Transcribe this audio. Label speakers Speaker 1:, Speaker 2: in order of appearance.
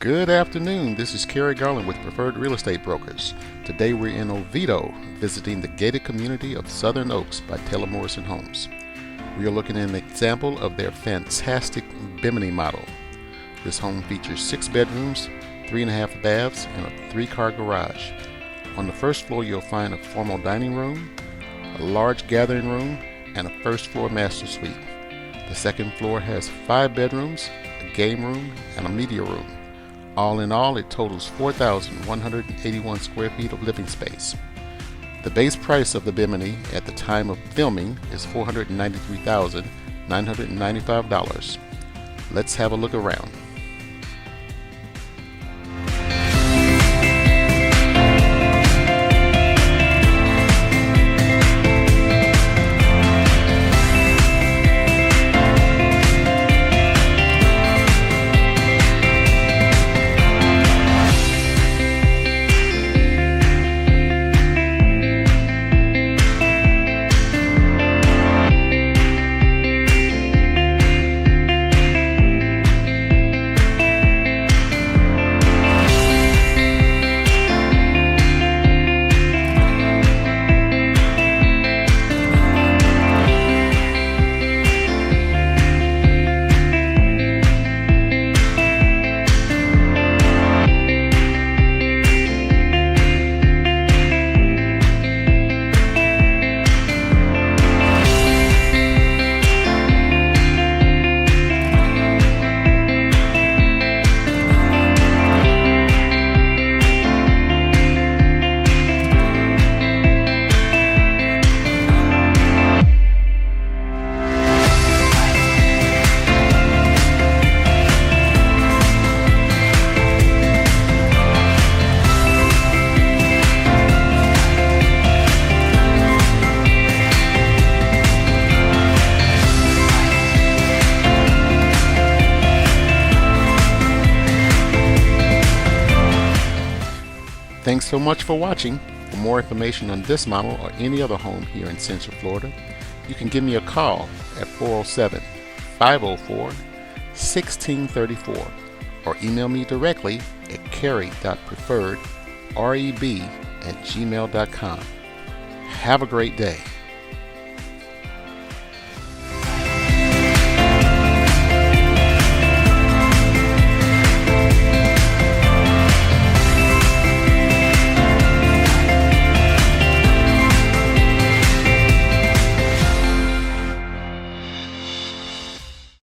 Speaker 1: Good afternoon. This is Carey Garland with Preferred Real Estate Brokers. Today we're in Oviedo visiting the gated community of Southern Oaks by Taylor Morrison Homes. We are looking at an example of their fantastic Bimini model. This home features 6 bedrooms, 3.5 baths, and a 3-car garage. On the first floor you'll find a formal dining room, a large gathering room, and a first floor master suite. The second floor has 5 bedrooms, a game room, and a media room. All in all, it totals 4,181 square feet of living space. The base price of the Bimini at the time of filming is $493,995. Let's have a look around. Thanks so much for watching. For more information on this model or any other home here in Central Florida, you can give me a call at 407-504-1634 or email me directly at carey.preferred@gmail.com. Have a great day.